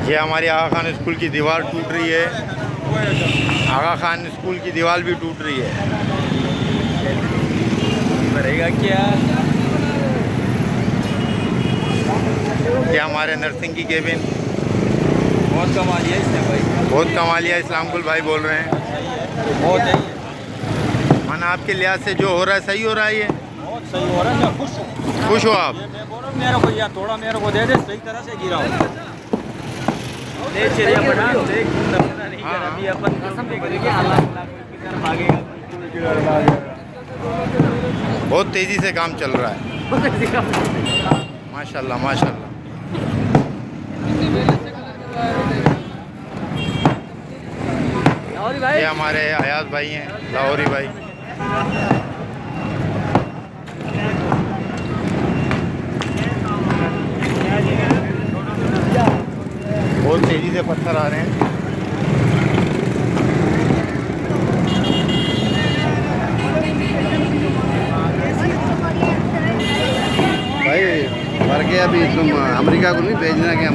ये हमारी आगा खान स्कूल की दीवार टूट रही है। आगा खान स्कूल की दीवार भी टूट रही है। भरेगा क्या? ये हमारे नर्सिंग की केबिन। बहुत कमा लिया इसने भाई, बहुत कमा लिया। इस्लामकुल भाई बोल रहे हैं। बहुत है, माना आपके लिहाज से जो हो रहा है सही हो रहा है। ये बहुत सही हो रहा है। मैं खुश हूँ। खुश हो आप? ये मैं बोल रहा हूँ, मेरे को या थोड़ा मेरे को दे दे, सही तरह से गिरा हो। ले चलिए बना तो देख, पता नहीं कर अभी अपन कसम करेंगे, हालात कोई किधर भागेगा, कोई किधर भागेगा। बहुत तेज़ी से काम चल रहा है। माशाल्लाह माशाल्लाह। ये हमारे अयाज भाई हैं, लाहौरी भाई। बहुत तेज़ी से पत्थर आ रहे हैं। भाई भर के अभी तुम अमेरिका को नहीं भेजना क्या?